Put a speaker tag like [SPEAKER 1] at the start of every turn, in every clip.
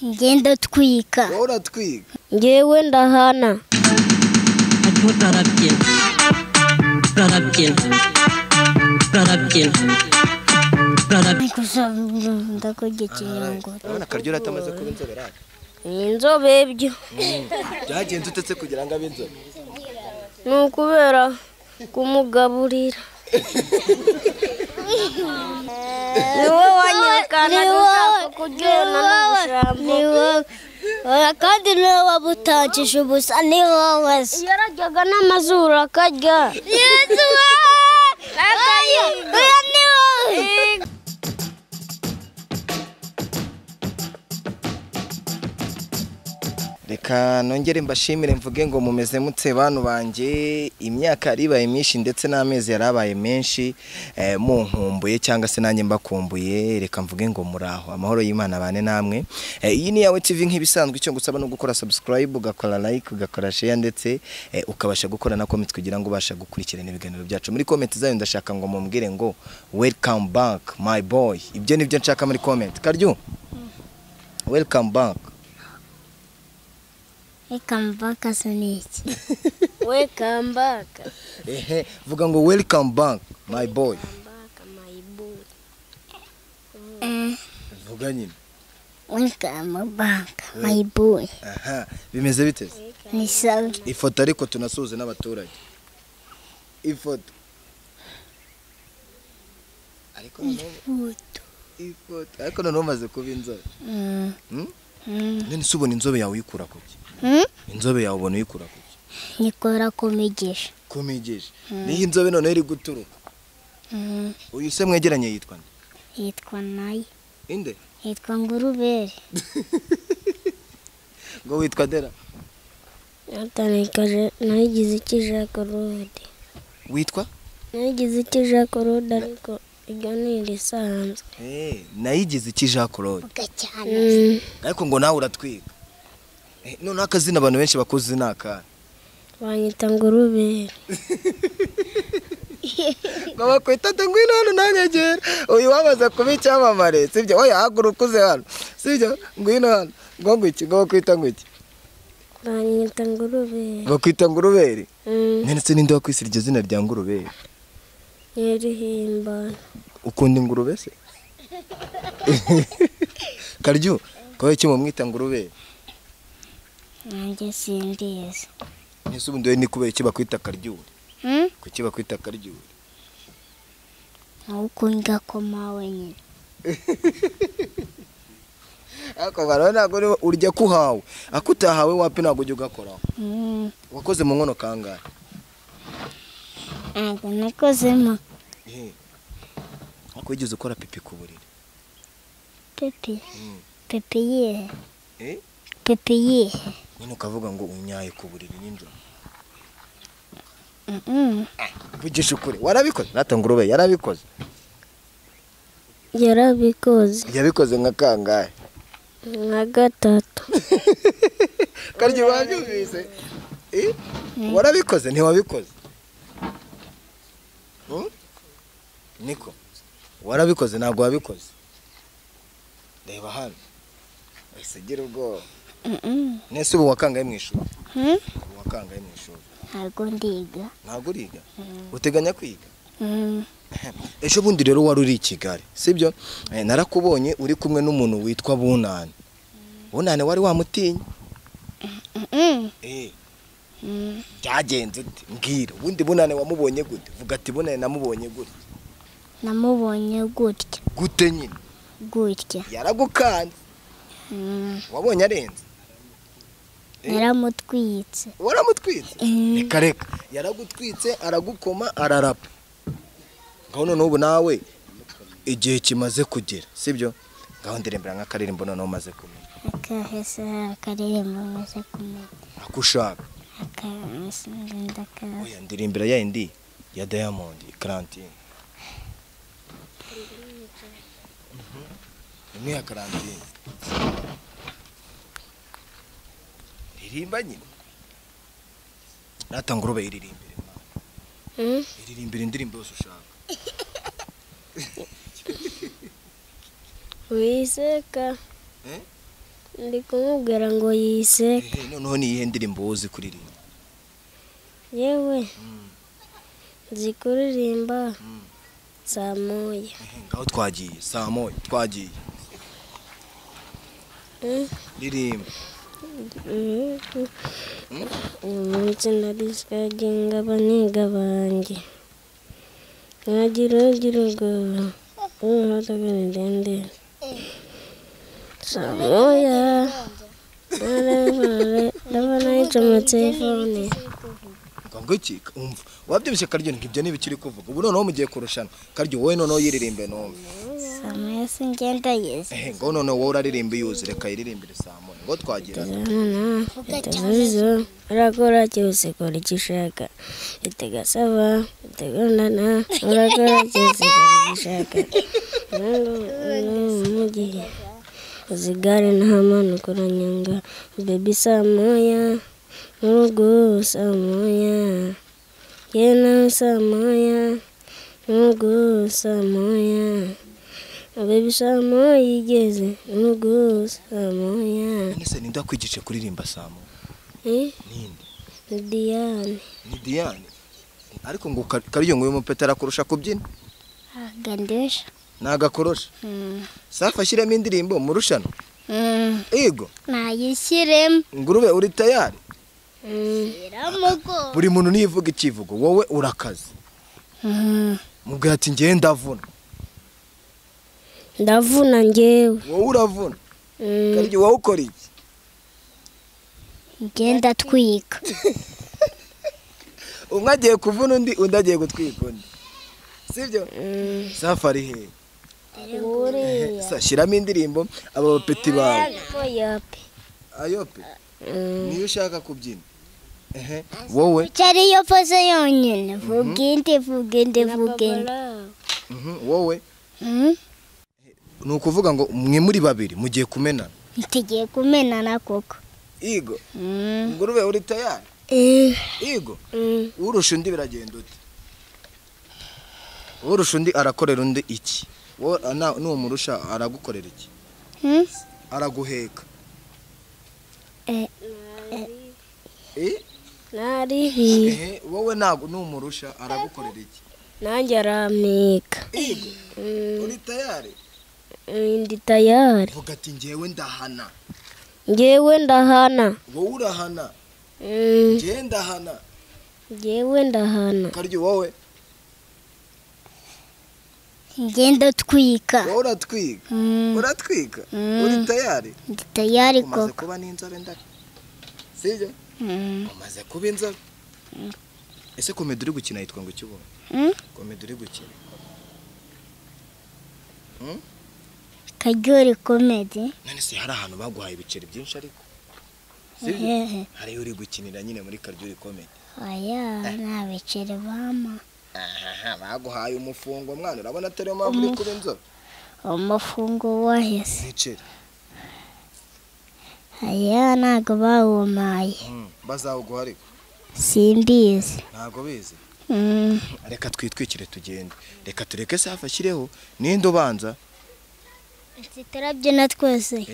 [SPEAKER 1] ngenda twika
[SPEAKER 2] uratwika
[SPEAKER 1] ngewe ndahana ndakujya ikinyongoro
[SPEAKER 2] urabona akaryo atamaze kuba inzobe rero
[SPEAKER 1] inzobe byo
[SPEAKER 2] byagenze utetse kugira ngo abe inzobe
[SPEAKER 1] ni ukubera kumugaburira niwe wanyekana dushaka kugenda n'ubushamba kandi niwe wabutangije ubusa ni wowe se yarajyaga n'amazuru akarya yesu we oya ni wowe
[SPEAKER 2] reka nongere mbashimire mvuge ngo mumeze mutse bantu banje imyaka yaribaye myinshi ndetse n'amezi yarabaye menshi munkumbuye cyangwa se nanjye mbakumbuye reka mvuge ngo muraho amahoro y'Imana bane namwe iyi ni yawe TV nk'ibisanzwe icyo ngusaba no gukora subscribe ugakora like ugakora share ndetse ukabasha gukora na comment kugira ngo ubasha gukurikirana ibiganiro byacu muri comment zayo ndashaka ngo mumbwire ngo welcome back my boy ibyo nibyo nshaka muri comment Karyo welcome back
[SPEAKER 1] welcome back asaniki welcome back
[SPEAKER 2] vuga ngo welcome back my boy vuga nyine
[SPEAKER 1] welcome back my boy
[SPEAKER 2] bimeze biteze
[SPEAKER 1] ni sawa
[SPEAKER 2] ifoto ariko tunasuze n'abaturage ifoto ariko none umaze kuba inzobe none subona inzobe yawe uyikura kuki inzobe yawe ubona uyikura kuki
[SPEAKER 1] nikora kumigisha
[SPEAKER 2] niyo inzobe none iri guturuka uyu se mwegeranye yitwa
[SPEAKER 1] nayi
[SPEAKER 2] inde
[SPEAKER 1] yitwa ngurubere
[SPEAKER 2] ngo witwa dera
[SPEAKER 1] natanikaje nayigize ikijakorode
[SPEAKER 2] witwa
[SPEAKER 1] nayigize ikijakorode ariko iryo ni irisanzwe
[SPEAKER 2] nayigize ikijakorode
[SPEAKER 1] cyane
[SPEAKER 2] ariko ngo nawe uratwika none akazina abantu benshi bakuzi naka
[SPEAKER 1] banyita ngurubere
[SPEAKER 2] baba kwita ngwino hano nanyegera uyu wamaze kuba icyamamare sibyo oya haguruka uze hano sibyo ngwino hano ngo ngwiki ngo kwita ngwiki
[SPEAKER 1] banyita ngurubere
[SPEAKER 2] bakwita ngurubere nene ninde wakwise iryo zina rya ngurubere
[SPEAKER 1] Yerihimba
[SPEAKER 2] ukunda ingurube se Karyo ko iki mumwita ngurubere
[SPEAKER 1] nanjye sindizi
[SPEAKER 2] nese ubundi ni kubera iki bakwita Karyo kuki bakwita Karyo
[SPEAKER 1] uko ngakoma wenyine
[SPEAKER 2] ako barona ngo urya kuhawe akutahawe wapi nago ujya ugakora wakoze mu nkono kangahe
[SPEAKER 1] nakozemo
[SPEAKER 2] ako wigeze ukora pipi ku buriri
[SPEAKER 1] pepe ye
[SPEAKER 2] nyine ukavuga ngo unyaye ku buriri n'injoro vugisha ukuri warabikoze natangurube yarabikoze yabikoze nka kangahe
[SPEAKER 1] nka gatatu
[SPEAKER 2] Karyo wabyumvise warabikoze ntiwabikoze niko warabikoze ntabwo wabikoze reba hano wese gira ubwoba nese ubu wakangaye mu ishuri wakangaye mu ishuri
[SPEAKER 1] ntabwo
[SPEAKER 2] uriga uteganya kwiga ejo bundi rero wari uri i Kigali sibyo narakubonye uri kumwe n'umuntu witwa Bunane wari wamutinya byagenze ute mbwira ubundi Bunane wamubonye gute vuga ati Bunane namubonye gutya gute nyine
[SPEAKER 1] gutya
[SPEAKER 2] yaragukanze wabonye arenze
[SPEAKER 1] yaramutwitse
[SPEAKER 2] waramutwitse reka yaragutwitse aragukoma ararapa ngaho none ubu nawe igihe kimaze kugera sibyo ngaho ndirembera nk'akaririmbo none umaze kumenya
[SPEAKER 1] akahese akaririmbo maze kumenya
[SPEAKER 2] akushaka
[SPEAKER 1] akahese ndakaza
[SPEAKER 2] oya ndirimbira ya indi ya Diamond Clantine imwe ya Clantine ririmba nyine natangurube iririmbire iririmbire indirimbo yose ushaka
[SPEAKER 1] wiseka ndi kumubwira ngo yiseke.
[SPEAKER 2] Noneho ni iyihe ndirimbo uzi kuririmba?
[SPEAKER 1] Yewe nzi kuririmba saa moya.
[SPEAKER 2] Ngaho twagiye saa moya twagiye. Ririmba.
[SPEAKER 1] Umunsi nariskaginga abaniga banjye nkagira ubwoba uhatagana ndende saa moya ndabona yicometse telefone.
[SPEAKER 2] Ngo iki umva wabyumvise Karyo ngibyo nibikiri kuvuga ubu noneho mugiye kurushana Karyo wowe noneho yiririmbe numva
[SPEAKER 1] saa moya singenda yeze.
[SPEAKER 2] ngo noneho wowe uraririmba yuze reka yiririmbire saa moya ngo twagira
[SPEAKER 1] Tavuzo urakora cyose kora igishaka itega saba itegana urakora cyose kora igishaka mugihe uzigare ntamana kuranyanga baby saa moya murugo saa moya yena saa moya murugo saa moya baby saa moya igeze murugo saa moya.
[SPEAKER 2] nese ninda kwigice kuririmba saa moya ninde?
[SPEAKER 1] Ni
[SPEAKER 2] Diane ariko ngo Karyo ngo uyu mupetera kurusha kubyina
[SPEAKER 1] gandesha
[SPEAKER 2] nagakorosha safa shiremo indirimbo murushano ego
[SPEAKER 1] nayishyiremo
[SPEAKER 2] ngurube uri tayari
[SPEAKER 1] iramugo
[SPEAKER 2] buri muntu nivuga ikivugo wowe urakaze mubwira ati ngiye
[SPEAKER 1] ndavuna ngewe
[SPEAKER 2] wowe uravuna Karyo wowe ukora iki?
[SPEAKER 1] ngenda twika
[SPEAKER 2] umwe agiye kuvuna undi agiye gutwika undi sibyo? Safari he shiramo indirimbo aba bapeti bawe ayope niyo ushaka kubyina wowe
[SPEAKER 1] cyari yo pose yonyine vugende
[SPEAKER 2] wowe ni ukuvuga ngo mwe muri babiri mugiye kumenana
[SPEAKER 1] tugiye kumenana koko
[SPEAKER 2] igo ngurube uri tayari igo urusha undi biragenda ute? urusha undi arakorera undi iki? wowe n'uwo murusha aragukorera iki? araguheka
[SPEAKER 1] nari
[SPEAKER 2] wowe ntabwo n'umurusha aragukorera iki?
[SPEAKER 1] nanjye arampeka.
[SPEAKER 2] igo uri tayari?
[SPEAKER 1] ndi tayari.
[SPEAKER 2] vuga ati ngewe ndahana wowe urahana
[SPEAKER 1] ngewe ndahana
[SPEAKER 2] Karyo wowe
[SPEAKER 1] ngenda twika
[SPEAKER 2] wowe uratwika uratwika uri tayari?
[SPEAKER 1] ndi tayari
[SPEAKER 2] umaze
[SPEAKER 1] koko
[SPEAKER 2] kuba n'inzobe ndaka sibyo? umaze kuba inzobe ese komedi uri gukina yitwa ngo ikibona komedi uri gukina
[SPEAKER 1] Karyo komedi
[SPEAKER 2] none se hari ahantu baguhaye ibiceri byinshi ariko sibyo? hari uri gukinira nyine muri Karyo komedi
[SPEAKER 1] oya nta biceri bama
[SPEAKER 2] baguhaye umufungo mwana urabona atari mpamvu uri kuba inzobe
[SPEAKER 1] umufungo waheze
[SPEAKER 2] ibiceri
[SPEAKER 1] aya ntago bawumaye
[SPEAKER 2] bazawuguha ariko
[SPEAKER 1] simbizi
[SPEAKER 2] ntago bizi reka twitwikire tugende reka tureke safa ashyireho ninde ubanza
[SPEAKER 1] turabyina twese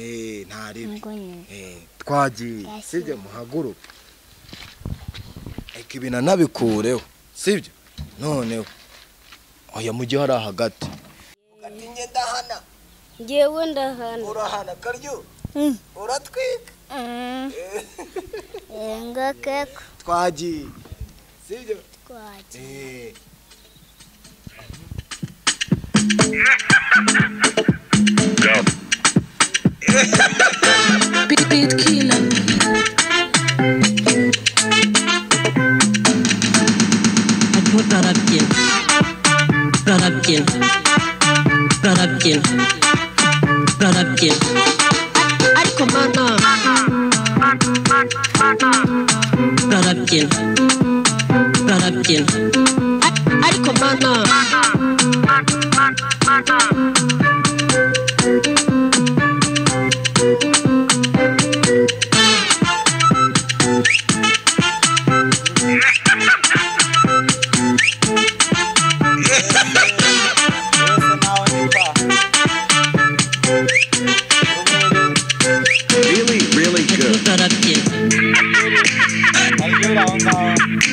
[SPEAKER 2] ntaribi twagiye sibyo muhaguruke reka ibintu nabikureho sibyo noneho oya mujye hari hagati ugati nge ndahana
[SPEAKER 1] ngewe ndahana
[SPEAKER 2] urahana Karyo uratwika
[SPEAKER 1] ngakeko
[SPEAKER 2] twagiye sibyo
[SPEAKER 1] twagiye
[SPEAKER 3] Beat killer. Rarabyen. Ariko mana. Rarabyen. Ariko mana. barabyina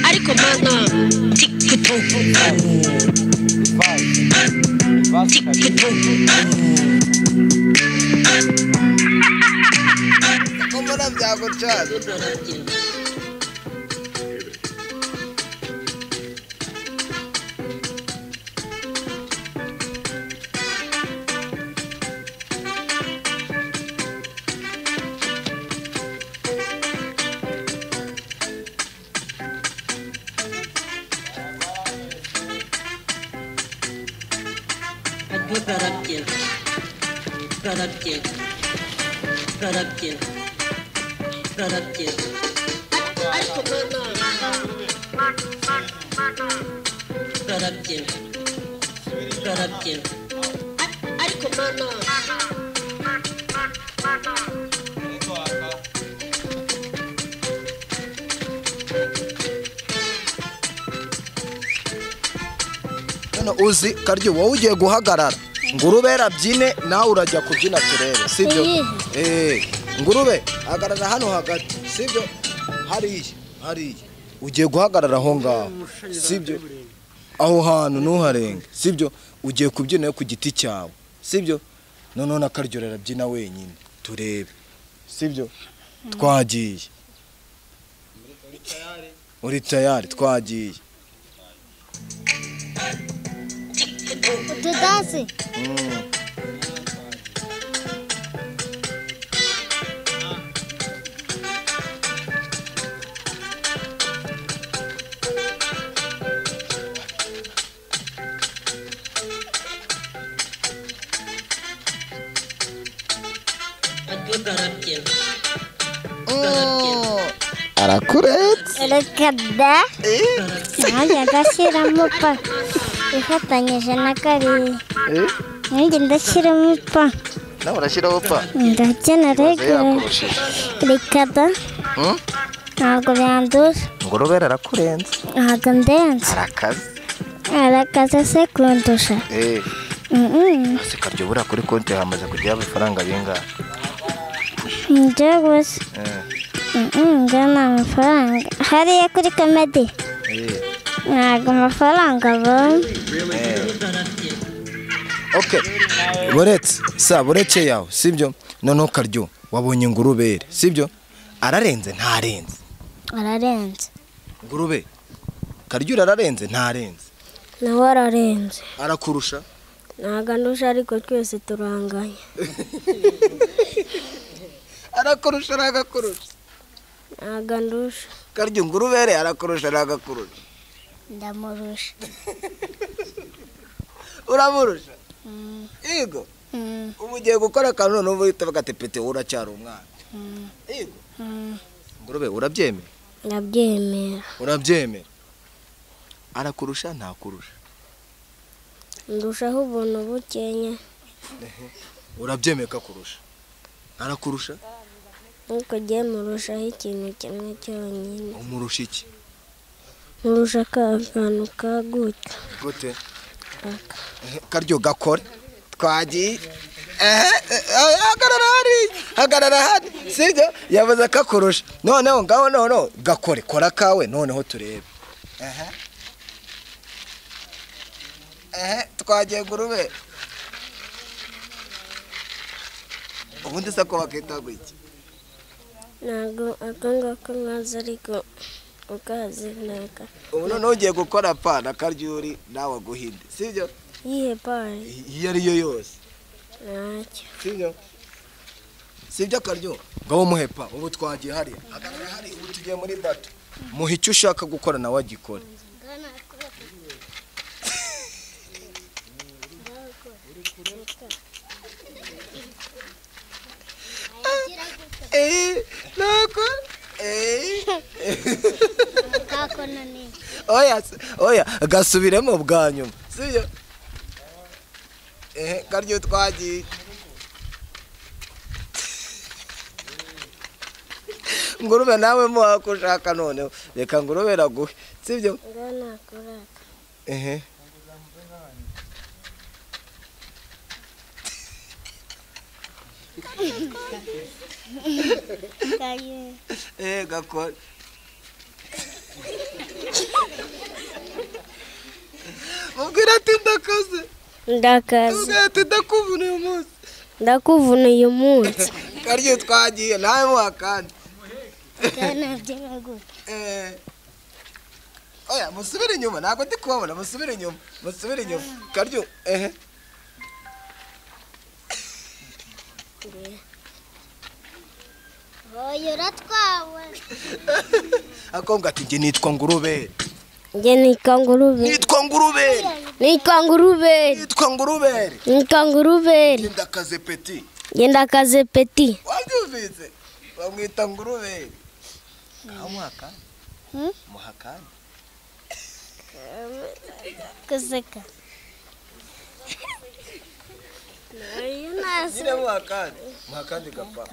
[SPEAKER 3] ariko mana tiktok
[SPEAKER 2] Mbona byagucana
[SPEAKER 3] barabyina barabyina barabyina barabyina barabyina ariko mana barabyina barabyina ariko mana
[SPEAKER 2] none uzi karyo wowe ugiye guhagarara ngurube rabyine nawe urajya kubyina turebe sibyo ngurube hagarara hano hagati sibyo hariya ugiye guhagarara aho ngaho sibyo aho hantu ntuharenge sibyo ugiye kubyina ku giti cyawe sibyo none akaryo rabyina wenyine turebe sibyo twagiye uri tayari twagiye
[SPEAKER 1] Utudansi.
[SPEAKER 3] barabyina
[SPEAKER 2] arakuretse
[SPEAKER 1] Reka da. Nanjye ndashyiramo pa. Ifatanyije na kariya. Nanjye ndashyiramo pa.
[SPEAKER 2] nawe urashyiraho pa
[SPEAKER 1] Ndabyina reka. Reka da. Ntabwo byandusha.
[SPEAKER 2] ngurube arakurenze
[SPEAKER 1] Ntabwo ndenze.
[SPEAKER 2] arakaze
[SPEAKER 1] Arakaze se kundusha.
[SPEAKER 2] ase karyo bura kuri konti hamaze kujya amafaranga bingahe
[SPEAKER 1] Njye gusa. Njyana amafaranga. Hariya kuri komedi. Ntabwo amafaranga abonye.
[SPEAKER 2] okay buretse yawe sibyo noneho karyo wabonye ngurubere sibyo ararenze ntarenze
[SPEAKER 1] Ararenze.
[SPEAKER 2] ngurube karyo ararenze ntarenze
[SPEAKER 1] Nawe ararenze.
[SPEAKER 2] arakurusha
[SPEAKER 1] Ntabwo andusha ariko twese turanganye.
[SPEAKER 2] arakurusha aragakurusha
[SPEAKER 1] Ntabwo andusha.
[SPEAKER 2] karyo ngurubere arakurusha aragakurusha
[SPEAKER 1] Ndamurusha.
[SPEAKER 2] uramurusha yego ubu ugiye gukora akantu noneho uhita bagatepete uracyari umwana yego ngurube urabyemera
[SPEAKER 1] Ndabyemera.
[SPEAKER 2] urabyemera arakurusha ntakurusha
[SPEAKER 1] Ndushaho ubuntu bukenya.
[SPEAKER 2] urabyemera ko akurusha arakurusha
[SPEAKER 1] Nuko ugiye murushaho ikintu kimwe cyonyine.
[SPEAKER 2] umurusha iki
[SPEAKER 1] Murusha akantu ka gutya.
[SPEAKER 2] gute karyo gakore twagiye hagarara hari sibyo yavuze ko akurusha noneho ngaho noneho gakore kora kawe noneho turebe twagiye ngurube ubundi se ko bakita iki
[SPEAKER 1] Ntabwo ako ngako nkazi ariko ukazi naka.
[SPEAKER 2] ubu noneho ugiye gukora pa na karyuri nawe guhinde sibyo
[SPEAKER 1] Yihe pari.
[SPEAKER 2] iyo ariyo yose
[SPEAKER 1] Ntacyo.
[SPEAKER 2] sibyo karyo ngaho muhepa ubu twagiye hariya hagarara hari ubu tugiye muri bato muhe icyo ushaka gukora nawe agikora nako oya gasubiremo bwa nyuma sibyo karyo twagiye ngurube nawe muhako ushaka noneho reka ngurube raguhe sibyo Gakore. Mubwira ati ndakaze.
[SPEAKER 1] Ndakaze.
[SPEAKER 2] Mubwira ati ndakuvuna uyu munsi.
[SPEAKER 1] Ndakuvuna uyu munsi.
[SPEAKER 2] Karyo twagiye nawe muhakandi.
[SPEAKER 1] Kanabyina gute?
[SPEAKER 2] Oya musubire inyuma ntabwo ndi kubabona musubire inyuma. Karyo
[SPEAKER 1] Oya uratwawe.
[SPEAKER 2] Akombwa ati nge nitwa Ngurube.
[SPEAKER 1] Nge nitwa Ngurube.
[SPEAKER 2] Nitwa Ngurube.
[SPEAKER 1] Nitwa Ngurube.
[SPEAKER 2] Nitwa Ngurube.
[SPEAKER 1] Nitwa Ngurube.
[SPEAKER 2] Ndakaze Petit.
[SPEAKER 1] Ndakaze Petit.
[SPEAKER 2] Wabyumvise? Bamwita Ngurube. Amuhaka? Muhakani?
[SPEAKER 1] Kuseka.
[SPEAKER 2] Nyine muhakani. Muhakani gapfa.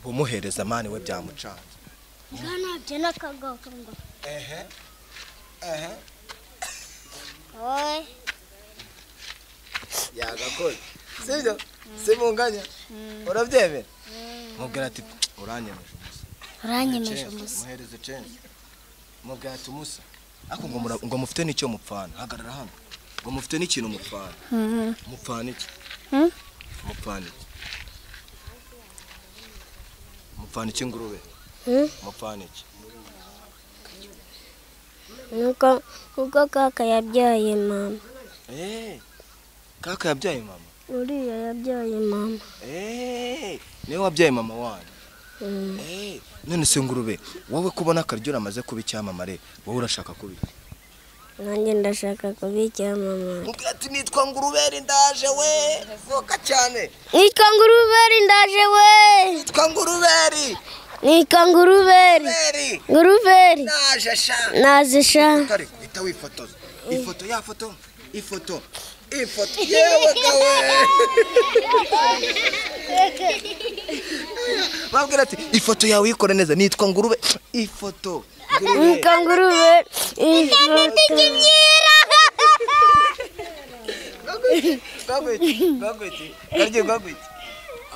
[SPEAKER 2] Bumuhereza mani we byamucanze.
[SPEAKER 1] Ngana byena kagoko ngo. Oy.
[SPEAKER 2] Yagakoze. Sibyo? Simunganya. Urabyemera? Mubwira ati uranyemeje umusa.
[SPEAKER 1] Uranyemeje umusa.
[SPEAKER 2] Muhereze chance. Mubwira ati umusa. Ako ngo mufite n'icyo mupfana. Hagarara hano. Ngo mufite n'ikintu mupfana. Mupfana iki? Mupfana iki? Mupfana iki Ngurube? Mupfana iki?
[SPEAKER 1] Nuko kaka yabyaye mama.
[SPEAKER 2] Kaka yabyaye mama?
[SPEAKER 1] Uriya yabyaye mama.
[SPEAKER 2] Niwe wabyaye mama wanyu? None se Ngurube wowe kubona Akaryo amaze kuba icyamamare wowe urashaka kuba iki?
[SPEAKER 1] Nanjye ndashaka kuba icyamamare.
[SPEAKER 2] Mubwira ati nitwa Ngurube ndaje we. Vuga cyane.
[SPEAKER 1] Nitwa Ngurube ndaje we.
[SPEAKER 2] Nitwa Ngurube.
[SPEAKER 1] Nitwa Ngurube. Ngurube.
[SPEAKER 2] Naje sha.
[SPEAKER 1] Naje sha.
[SPEAKER 2] Kare ita wifotoza. Ifoto ya foto. Ifoto yewe gawe. Babwira ati ifoto yawe ikora neza nitwa Ngurube. Ifoto.
[SPEAKER 1] Nitwa Ngurube.
[SPEAKER 2] Gagwiti. Karyo gagwiti.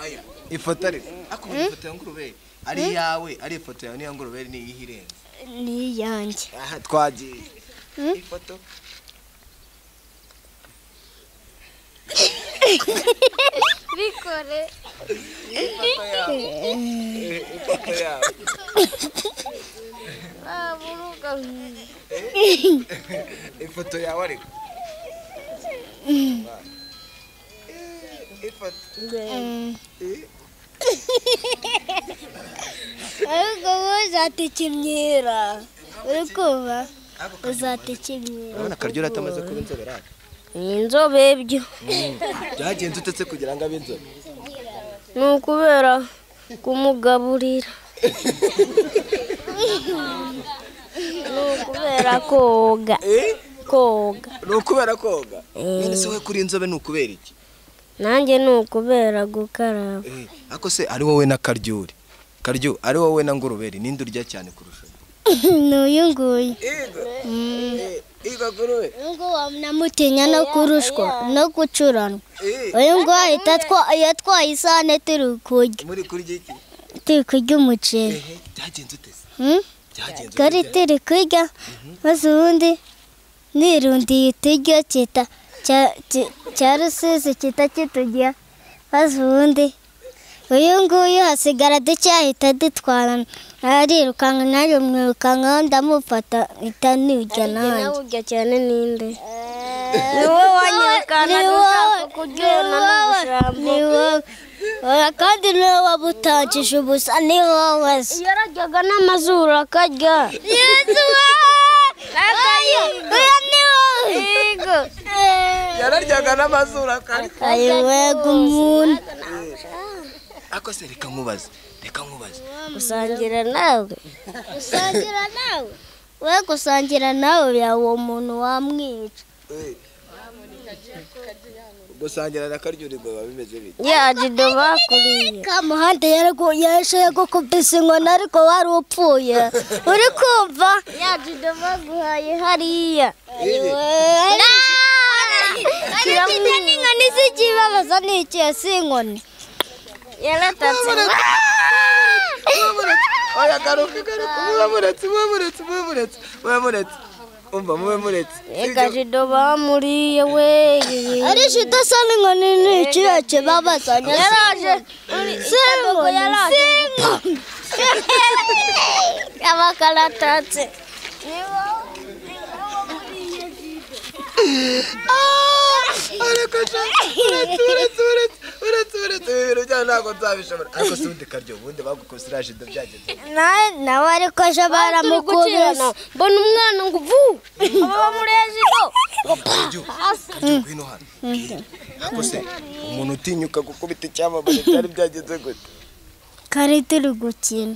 [SPEAKER 2] Aya. Ifoto ari. Ako ifoto ya Ngurube. Ari yawe, ari ifoto yawe ni ya Ngurube ni ihirenze.
[SPEAKER 1] Ni yanjye.
[SPEAKER 2] Aha twagiye. Ifoto.
[SPEAKER 1] Bikore.
[SPEAKER 2] Ifoto yawe.
[SPEAKER 1] Buruga.
[SPEAKER 2] Ifoto yawe ariko. Ifoto.
[SPEAKER 1] Ariko uzatikimyira. Uri kuba? Uzatikimyira.
[SPEAKER 2] Urabona Karyo atamaze kuba inzobe raka.
[SPEAKER 1] Inzobe byo.
[SPEAKER 2] Byagenze utetse kugira ngo abe inzobe.
[SPEAKER 1] Nukubera kumugaburira. Nukubera koga. Koga.
[SPEAKER 2] Nukubera koga. None se we kuri inzobe nukubera iki?
[SPEAKER 1] Nanjye nukubera gukaraba.
[SPEAKER 2] Ako se ari wowe na Karyo. Karyo ari wowe na Ngurube ninde urya cyane kurusha?
[SPEAKER 1] Nuyu nguyu.
[SPEAKER 2] Iga Ngurube.
[SPEAKER 1] Ngo wamnamutinya no kurushwa no gucuranwa. Uyu ngo yatwaye isane turi kurya.
[SPEAKER 2] Muri kurya iki?
[SPEAKER 1] Turi kurya umuceri.
[SPEAKER 2] Byagenze utese?
[SPEAKER 1] Byagenze. Kari turi kurya. Maze ubundi nirundiye ituryo cya Rusizi kitujya. Maze ubundi uyu nguyu hasigara ducyahita dutwarana. Arirukanka naje mwirukanka ndamufata itanirya nanjye. Nawe urya cyane ninde? Niwe wanyirukana dushaka kugenda n'ubushamba. Kandi niwe wabutangije ubusa ni wowe se. Yararyaga n'amazuru akarya. Yesu we!
[SPEAKER 2] Yararyaga n'amazuru akarya.
[SPEAKER 1] Ayiwega umuntu.
[SPEAKER 2] Ako se reka nkubaze.
[SPEAKER 1] Gusangira nawe. We gusangira nawe ya uwo muntu wamwica.
[SPEAKER 2] Gusangira na Karyo ngo bimeze bite?
[SPEAKER 1] Yajido bakuriye. Kamuhanda yashoye gukubisa inkoni ariko wari upfuye. Uri kumva? Yajido baguhaye hariya. Kirafite n'inkoni z'ikibabaza n'ikiye sinkoni. Yaratatse.
[SPEAKER 2] Oya garuka muretse. Umva muretse.
[SPEAKER 1] Ega jido bamuriye we. Ari shita sana inkoni n'ikiye kibabaza. Yaraje. Singo yaraje. Abakaratatse.
[SPEAKER 2] uretse ntabwo nzabishobora ariko si ubundi karyo ubundi bagukosira jido byagenze
[SPEAKER 1] nawe ariko aje baramukubirana mbona umwana ngo uvu aba muri jido
[SPEAKER 2] karyo ngwino hano ariko se umuntu utinyuka gukubita icyamamare byari byagenze gute
[SPEAKER 1] kari turi gukina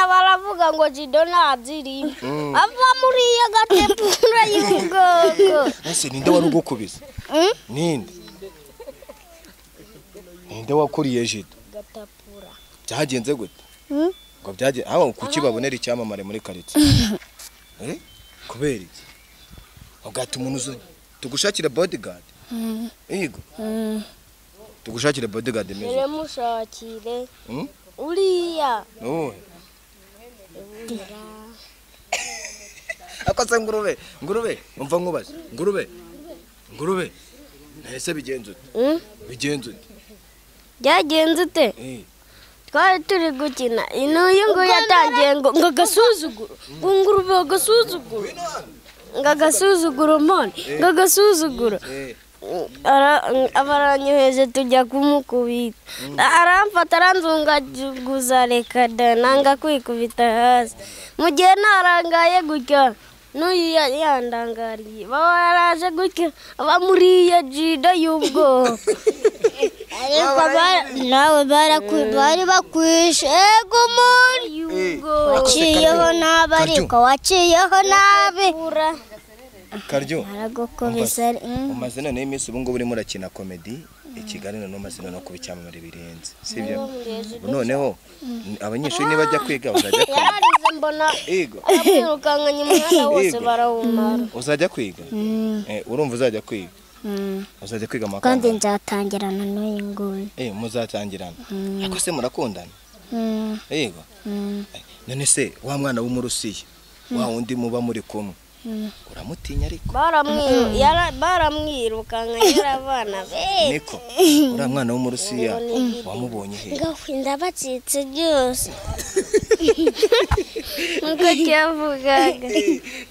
[SPEAKER 1] baravuga ngo jido ntabyiri ava muri iyo gatepura y'ubwoko
[SPEAKER 2] ese ninde wari ugukubise ninde wakuriye jido
[SPEAKER 1] gatapura
[SPEAKER 2] byagenze gute ngo byagenze aho kuki babonera icyamamare muri karitsiye kubera iki ugata umuntu tugushakira bodyguard yego tugushakire bodyguard meze
[SPEAKER 1] mushakire uriya
[SPEAKER 2] akose ngurube umva nkubaze ngurube nahise bigenze ute
[SPEAKER 1] byagenze ute twari turi gukina inuyu ngo yatangiye ngo agasuzuguro ngurube agasuzuguro mone agasuzuguro abaranyoheje tujya kumukubita aramfata aranzungaguza reka da nanga kwikubita hasi mu gihe narangaye gutya n'uyu yandangariye baba yaraje gutya bamuriye jido y'ubwoko ariko nawe bari bakwishe ego muri waciyeho nabi ariko waciyeho nabi
[SPEAKER 2] karyo
[SPEAKER 1] aragukubisa
[SPEAKER 2] umaze none iminsi ubu ngubu urimo urakina comedy i Kigali none umaze no kuba icyamamare birenze sibyo noneho abanyeshuri nibajya kwiga uzajya kwiga
[SPEAKER 1] yararize mbona
[SPEAKER 2] yego
[SPEAKER 1] abirukanganye umuhanda wose barawumara
[SPEAKER 2] uzajya kwiga urumva uzajya kwiga uzajya kwiga amakuru
[SPEAKER 1] kandi nzatangirana n'uyu nguyu
[SPEAKER 2] muzatangirana ariko se murakundana yego none se wa mwana w'umurusiya wa wundi muba muri kumwe uramutinya ariko baramwirukanga yarabana niko ura mwana w'umurusiya wamubonye he
[SPEAKER 1] ngafinda bacitse byose nuko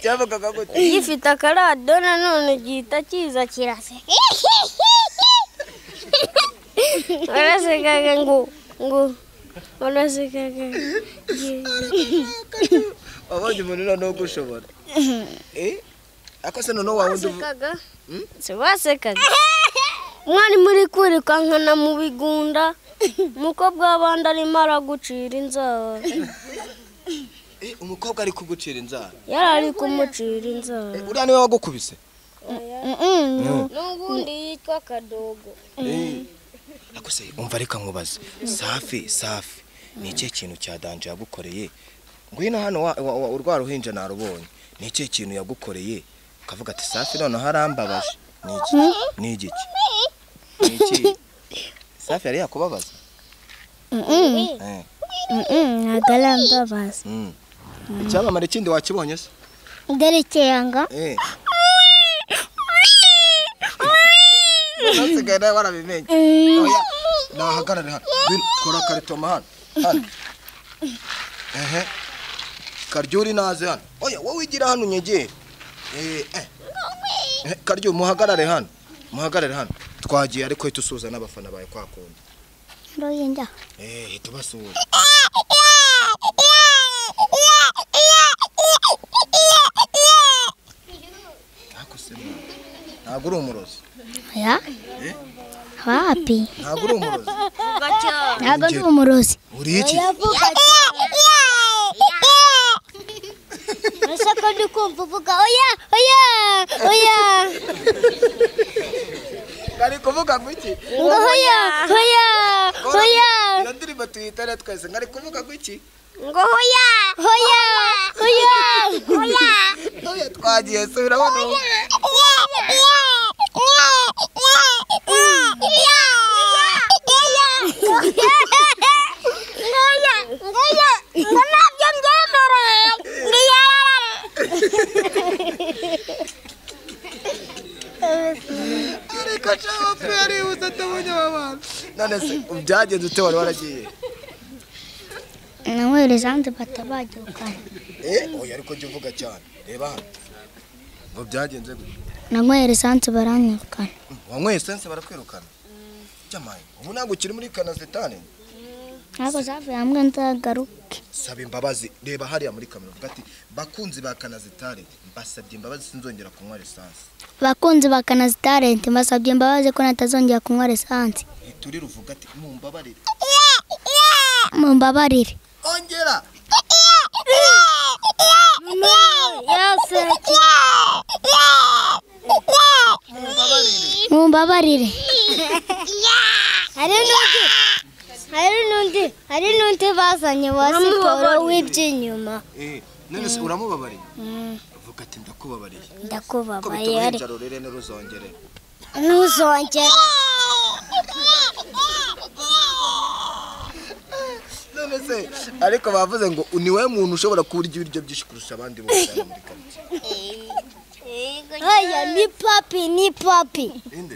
[SPEAKER 1] cyavugaga gute gifite akarado none gihita kiza kirase arasekaga ngo arasekaga
[SPEAKER 2] abonye umuntu noneho gushobora akose noneho wawundi
[SPEAKER 1] wasekaga umwana muri kwirukankana mu bigunda umukobwa w'abandi arimo aragucira inzara
[SPEAKER 2] umukobwa ari kugucira inzara
[SPEAKER 1] yari ari kumucira inzara
[SPEAKER 2] uriya niwe wagukubise
[SPEAKER 1] n'ubundi yitwa Kadogo
[SPEAKER 2] akose umva reka nkubaze safi ni ikihe kintu cya danje yagukoreye ngwino hano urwa ruhinja narubonye ni ikihe kintu yagukoreye ukavuga ati safi none harambabaje ni iki safi yari yakubabaza
[SPEAKER 1] nagarambabaza
[SPEAKER 2] icyamamare kindi wakibonye se
[SPEAKER 1] nderekeyanga
[SPEAKER 2] nasigaye nawe warabimenye nahagarare hano kora karitoma hano Karyuri naze hano oya wowe igira hano nyegere Karyo muhagarare hano twagiye ariko tusuza n'abafana bawe kwakunda
[SPEAKER 1] ndoyenda
[SPEAKER 2] tubasura ntabwo uri umurozi
[SPEAKER 1] ya wapi
[SPEAKER 2] ntabwo uri umurozi
[SPEAKER 1] ntabwo ndi umurozi
[SPEAKER 2] uri iki
[SPEAKER 1] Nashaka ndi kumva uvuga oya
[SPEAKER 2] Kari kuvuga gwiki
[SPEAKER 1] oya
[SPEAKER 2] Ndirimbo tuyitare twese ngari kuvuga gwiki
[SPEAKER 1] ngo hoya hoya hoya hoya
[SPEAKER 2] oya twagiye subiramo reka cyangwa peri utatabonye abantu none se byagenze ute wari waragiye
[SPEAKER 1] namwereza hanze batabagirukana
[SPEAKER 2] oya ariko jya uvuga cyane reba hano ngo byagenze gute
[SPEAKER 1] namwereza hanze baranyirukana
[SPEAKER 2] wanyweye esanse barakwirukana cyamaye ubu ntabwo ukiri muri kanazitani
[SPEAKER 1] ntabwo zavuye hamwe nzagaruke
[SPEAKER 2] saba imbabazi reba hariya muri kamera uvuga ati bakunzi ba kanazitari mbasabye imbabazi sinzongera kunywa esanse
[SPEAKER 1] bakunzi ba kanazitari mbasabye imbabazi ko natazongera kunywa esanse
[SPEAKER 2] turi ruvuga ati mumbabarire
[SPEAKER 1] mumbabarire
[SPEAKER 2] ongera
[SPEAKER 1] mumbabarire hari n'undi bazanye wa siporo w'iby'inyuma
[SPEAKER 2] none se uramubabariye uvuga ati ndakubabariye
[SPEAKER 1] ndakubabariye
[SPEAKER 2] uruhinja rurere ntiruzongere none se ariko bavuze ngo ni wowe muntu ushobora kurya ibiryo byinshi kurusha abandi bose muri karitsiye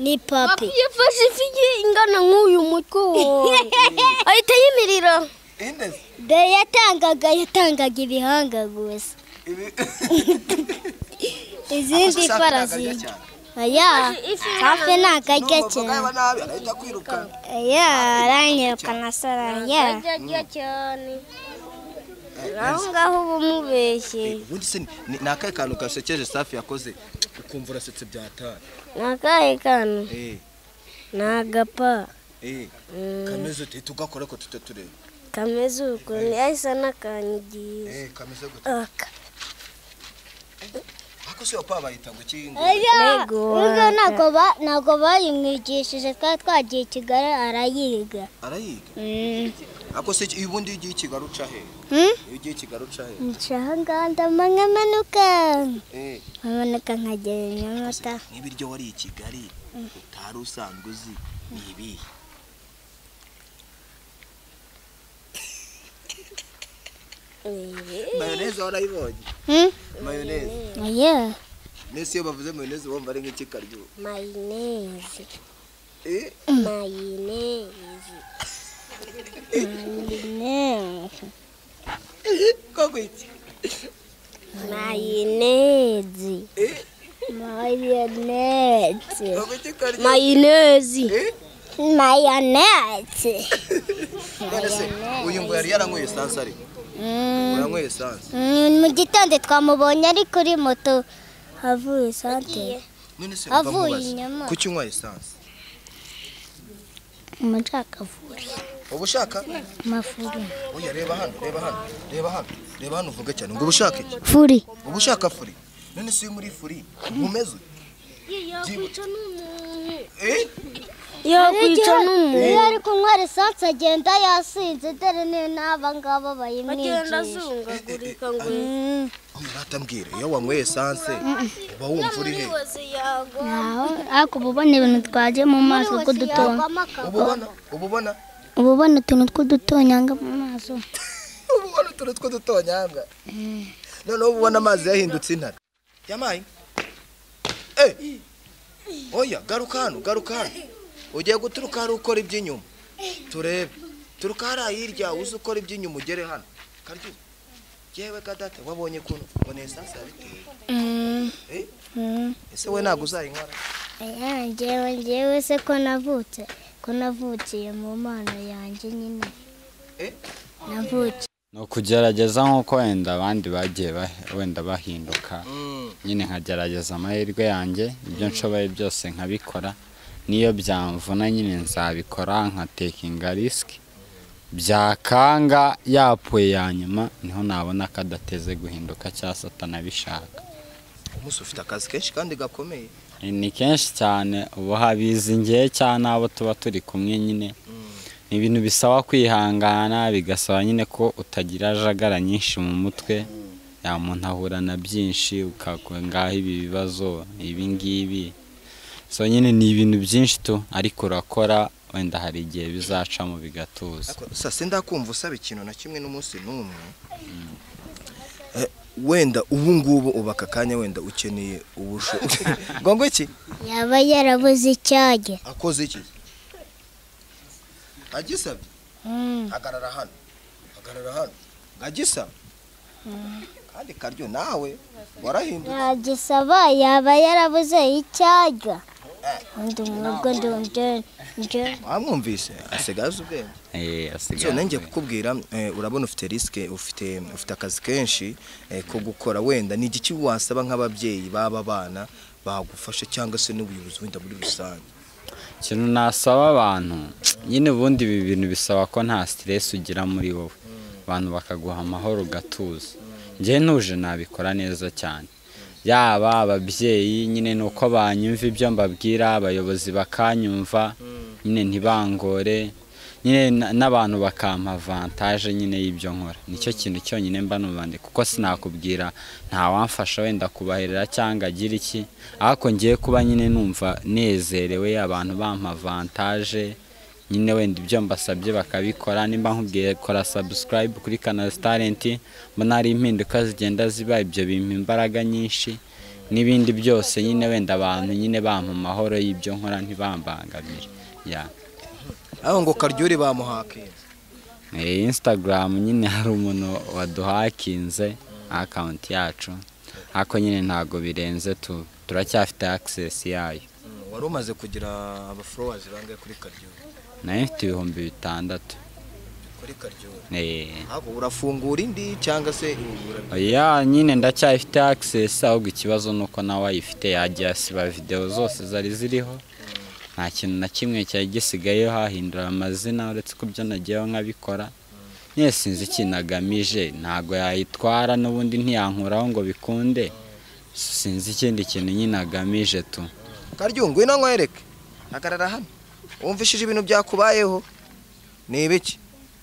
[SPEAKER 1] ni papi yafashe ifi ingana nk'uyu mutwe wowe ahita yimirira yatangaga ibihanga gusa izindi farasi hafi ntabwo ajya cyane aranyirukana ararya cyane aho ngaho uba umubeshye
[SPEAKER 2] ubundi se ni akahe kantu gasekeje Safi yakoze ukumva urasetse byatari
[SPEAKER 1] ni akahe kantu ni agapa
[SPEAKER 2] kameze ute tugakora ko tutatureba
[SPEAKER 1] kameze uko ntiyahise n'akanyigiye
[SPEAKER 2] kameze gute ako se wapa bayita ngo kingo ntabwo bayimwigishije twari twagiye i Kigali arayiga ako se ubundi ugiye i Kigali uca he iyo ugiye i Kigali uca he
[SPEAKER 1] ncaha nganda manuka nkagera i Nyamata
[SPEAKER 2] n'ibiryo wari i Kigali utari usanzwe uzi ni ibihe mayoneze warayibonye
[SPEAKER 1] mayoneze
[SPEAKER 2] nese iyo bavuze mayoneze wumva ari nk'iki karyo
[SPEAKER 1] mayoneze
[SPEAKER 2] koko iki
[SPEAKER 1] mayoneze
[SPEAKER 2] uyu ngo yari yaranyweye esanse ariko uranyweye esanse
[SPEAKER 1] mu gitondo twamubonye ari kuri moto havuye esanse avuye inyama
[SPEAKER 2] kuki unywa esanse
[SPEAKER 1] umushaka vuri
[SPEAKER 2] uba ushaka
[SPEAKER 1] amafuri
[SPEAKER 2] oya reba hano uvuga cyane ngo ubushaka iki
[SPEAKER 1] furi
[SPEAKER 2] uba ushaka furi none se muri furi umeze
[SPEAKER 1] yakwica n'umuntu iyo ari kunywa esanse agenda yasinze dore n'aba ngaba bayimwigisha agenda azungagurika ngo
[SPEAKER 2] natambwira iyo wanyweye esanse uba wumva uri he
[SPEAKER 1] ariko uba ubona ibintu twagiye mu maso tw'udutonya uba ubona utuntu tw'udutonyanga mu maso
[SPEAKER 2] uba ubona utuntu tw'udutonyanga noneho uba ubona amazi yahindutse intare yamaye oya garuka hano ugiye guturuka hari ukora iby'inyuma turebe turuka hariya hirya uzi ukora iby'inyuma ugere hano karyo yewe kadate wabonye kuntu ubona esanse yabiteye ese we ntabwo uzayinkora njyewe se ko navukiye mu mana yanjye nyine navukiye
[SPEAKER 4] ni ukugerageza nk'uko wenda abandi bagiye wenda bahinduka nyine nkagerageza amahirwe yanjye ibyo nshoboye byose nkabikora niyo byamvuna nyine nzabikora nkatekinga risiki byakanga yapfuye ya nyuma niho nabona kadateze guhinduka cyangwa se atanabishaka
[SPEAKER 2] umunsi ufite akazi kenshi kandi gakomeye
[SPEAKER 4] ni kenshi cyane ubu habizi ngewe cyane abo tuba turi kumwe nyine ni ibintu bisaba kwihangana, bigasaba nyine ko utagira jagara nyinshi mu mutwe. Ya muntu ahura na byinshi ngaho ibi bibazo ibi ngibi, so nyine ni ibintu byinshi tu, ariko urakora wenda hari igihe bizacamo bigatuza.
[SPEAKER 2] Sasa ndakumva usaba ikintu na kimwe n'umunsi n'umwe. Wenda ubu ngubu ubaka kanya wenda ukeneye ubusho ngo iki
[SPEAKER 1] yaba yarabuze icyage
[SPEAKER 2] akoze iki agisabye hagarara hano agisaba kandi Karyo nawe warahindutse
[SPEAKER 1] agisaba yaba yarabuze icyage
[SPEAKER 2] wamwumvise asigaze ubwenge
[SPEAKER 4] Asigaye
[SPEAKER 2] nanjye kukubwira urabona ufite riske ufite akazi kenshi ko gukora, wenda ni igiki wasaba nk'ababyeyi baba bana bagufasha cyangwa se n'ubuyobozi wenda muri rusange?
[SPEAKER 4] ikintu nasaba abantu nyine, ubundi ibi bintu bisaba ko nta stress ugira muri wowe, abantu bakaguha amahoro gatuza. Njye ntuje nabikora neza cyane, yaba ababyeyi nyine nuko banyumva ibyo mbabwira, abayobozi bakanyumva nyine ntibangore, nyine n'abantu bakampa avantage nyine y'ibyo nkora. Nicyo kintu cyonyine mba nubande, kuko sinakubwira nta wamfasha wenda kubaherera cyangwa agira iki, ariko ngiye kuba nyine numva nezerewe, abantu bampa avantage nyine wenda ibyo mbasabye bakabikora. Nimba nkubwiye kora subscribe kuri Canal Talent, mbona hari impinduka zigenda ziba, ibyo bimpa imbaraga nyinshi, n'ibindi byose nyine wenda abantu nyine bampa amahoro y'ibyo nkora ntibambangamire.
[SPEAKER 2] aho ngo Karyo bamuhakinze
[SPEAKER 4] Instagram nyine hari umuntu waduhakinze account yacu, ariko nyine ntago birenze turacyafite access yayo.
[SPEAKER 2] wari umaze kugira aba followers bangahe kuri Karyo?
[SPEAKER 4] Nayo mfite 6,000
[SPEAKER 2] kuri Karyo. Ahubwo urafungura indi cyangwa se
[SPEAKER 4] nyine ndacyafite access, ahubwo ikibazo nuko nawe ayifite yajya siba video zose zari ziriho, nta kintu na kimwe cyari gisigayeho, hahindura amazina uretse ko byo nagiyeho nkabikora. Nyine sinzi ikintu agamije, ntago yayitwara n'ubundi ntiyankuraho ngo bikunde, sinzi ikindi kintu nyine agamije tu.
[SPEAKER 2] Karyo ngwino nkwereke, hagarara hano wumvishije ibintu byakubayeho ni ibiki?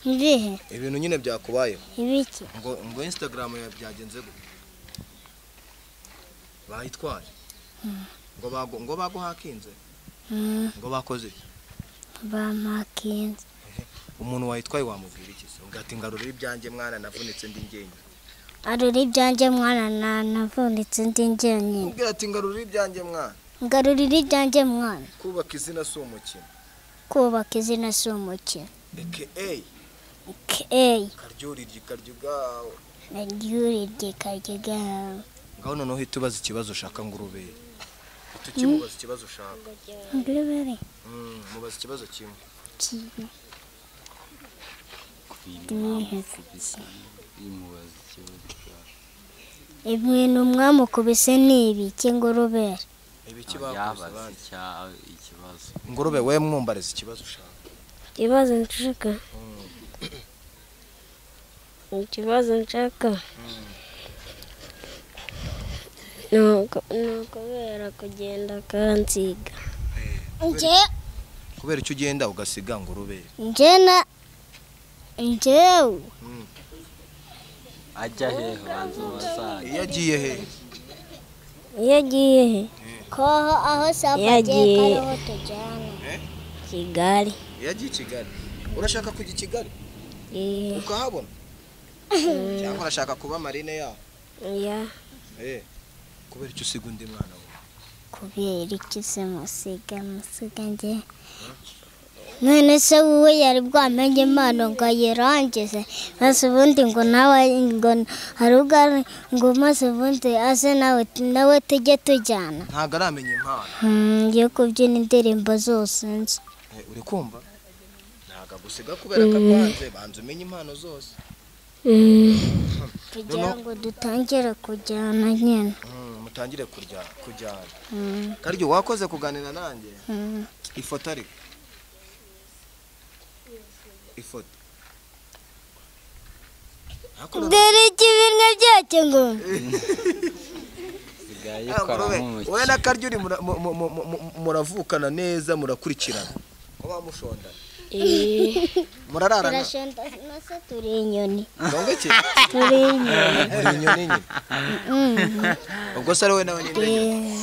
[SPEAKER 1] Ibihe
[SPEAKER 2] ibintu nyine byakubayeho
[SPEAKER 1] ibiki?
[SPEAKER 2] ngo Instagram ya byagenze gute? Bayitwaye ngo baguhakinze ngo bakoze
[SPEAKER 1] bamakinze.
[SPEAKER 2] Umuntu wayitwaye wamubwira iki? Ugati ngarurira ibyanjye mwana navunitse ndi ngenye.
[SPEAKER 1] Arura ibyanjye mwana navunitse ndi ngenye.
[SPEAKER 2] Ubwira ati ngarurira ibyanjye mwana.
[SPEAKER 1] Ngarurira ibyanjye mwana.
[SPEAKER 2] Kubaka izina si umukino.
[SPEAKER 1] Kubaka izina si umukino.
[SPEAKER 2] Karyorirye karyogawe.
[SPEAKER 1] Karyorirye karyogawe.
[SPEAKER 2] Ngaho noneho uhita ubaza ikibazo ushaka ngurube. Tukimubaza ikibazo ushaka.
[SPEAKER 1] Ngurube.
[SPEAKER 2] Mubaza ikibazo kimwe.
[SPEAKER 1] Ibintu mwamukubise ni ibiki ngurube?
[SPEAKER 2] Ibiki bakoze ikibazo. Ngurube we mwumbariza ikibazo ushaka.
[SPEAKER 1] Ikibazo nshaka. Ikibazo nshaka. Kubera kugenda kansiga.
[SPEAKER 2] Kubera icyo ugenda ugasiga ngurube.
[SPEAKER 1] Njyewe
[SPEAKER 4] ajya he banza basaga
[SPEAKER 2] yagiye he?
[SPEAKER 1] Yagiye he? Ko aho sapagiye kariho tujyana Kigali.
[SPEAKER 2] Yagiye Kigali. Urashaka kujya Kigali? Ukahabona? Cyangwa urashaka kuba marine yaho? Kubera icyo usiga undi mwana we?
[SPEAKER 1] Kubera icyo se musiga nge. None se wowe yari bwamenye impano ngo ayirangize, maze ubundi ngo nawe ngo haruga ngo maze ubundi aze nawe tujye tujyana.
[SPEAKER 2] Ntago aramenya impano
[SPEAKER 1] yo kubyina indirimbo zose nzi.
[SPEAKER 2] Uri kumva? Ntago gusiga kubera kakwanze, banze umenye impano zose.
[SPEAKER 1] Kugira ngo dutangire kujyana nyine.
[SPEAKER 2] Mutangire kujyana. Karyo wakoze kuganira nanjye. Ifoto ari ifoto.
[SPEAKER 1] Dere kibinga byacyo ngo.
[SPEAKER 2] Wowe na Karyo uri muravukana neza, murakurikirana. Ko bamushonda. murararana
[SPEAKER 1] turashenda nase turi inyoni
[SPEAKER 2] ndongo iki
[SPEAKER 1] turi inyoni
[SPEAKER 2] muri inyoni nyine ubwo se ari wowe nawe ninde nyoni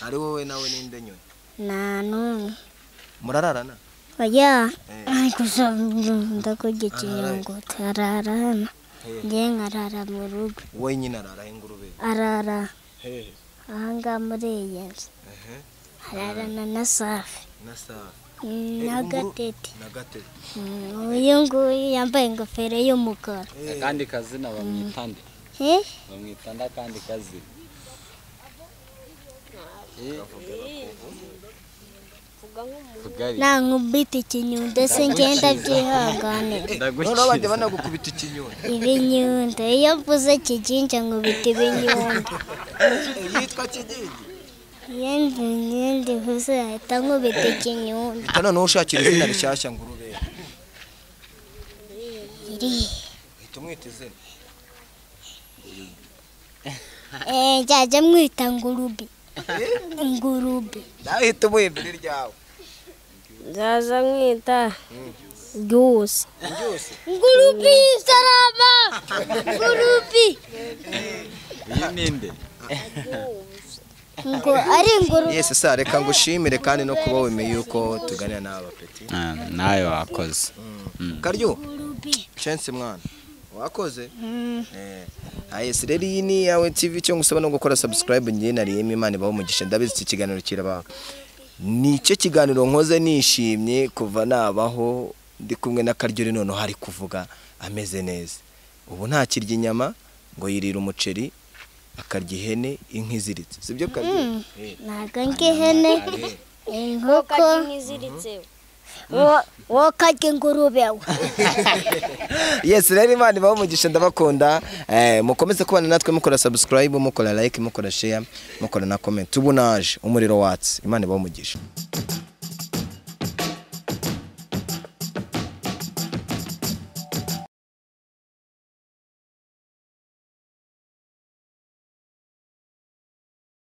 [SPEAKER 2] ari wowe nawe ninde nyoni
[SPEAKER 1] nta n'umwe
[SPEAKER 2] murararana
[SPEAKER 1] oya gusa ndakurya ikinyongo tararana njye nkarara mu rugo
[SPEAKER 2] wowe nyine araraho ingurube
[SPEAKER 1] arara
[SPEAKER 2] hehe
[SPEAKER 1] ahangaha muri iyi nzu ararana na safi
[SPEAKER 2] na safi
[SPEAKER 1] na gatete
[SPEAKER 2] na gatete
[SPEAKER 1] uyu nguyu yambaye ingofero y'umukara
[SPEAKER 4] akandi kazina bamwita nde
[SPEAKER 1] Eh?
[SPEAKER 4] bamwita nda kandi kazina
[SPEAKER 1] nta nkubita ikinyundo se ngenda byihanganira
[SPEAKER 2] noneho bajya banagukubita ikinyoni
[SPEAKER 1] ibinyundo iyo mvuze kijinja nkubita ibinyundo
[SPEAKER 2] yitwa kigingi
[SPEAKER 1] iyo ndivuze ahita nkubita ikinyundo
[SPEAKER 2] ita noneho ushakira izina rishyashya ngurube
[SPEAKER 1] iri
[SPEAKER 2] uhita umwita izina
[SPEAKER 1] njyajya mwita ngurube ingurube
[SPEAKER 2] nawe uhita umuhimbira iryawe
[SPEAKER 5] nzaza mwita ryose
[SPEAKER 2] ryose
[SPEAKER 1] ngurubi sarama ngurubi
[SPEAKER 4] iyi ninde
[SPEAKER 1] ngo ari ingurube
[SPEAKER 2] yesi sa reka ngushimire kandi no kuba wemeye yuko tuganira n'aba peti
[SPEAKER 4] nawe wakoze
[SPEAKER 2] karyo chance mwana wakoze ayesi rero iyi ni yawe TV cyo ngusaba no gukora subscribe ngiye nariyemo Imana ibaho umugisha ndabizi iki kiganiro kiraba nicyo kiganiro nkoze nishimye kuva nabaho ndi kumwe na Karyo none hari kuvuga ameze neza ubu nta kirya inyama ngo yirira umuceri akarya ihene inkiziritse sibyo Karyo
[SPEAKER 1] ntago ngihene inkoko
[SPEAKER 5] nkiziritse
[SPEAKER 1] wo karya ingurube we
[SPEAKER 2] yes rero Imana ibaho umugisha ndabakunda mukomeze kubana natwe mukora subscribe mukora like mukora share mukora na comment ubu naje umuriro watse Imana ibaho umugisha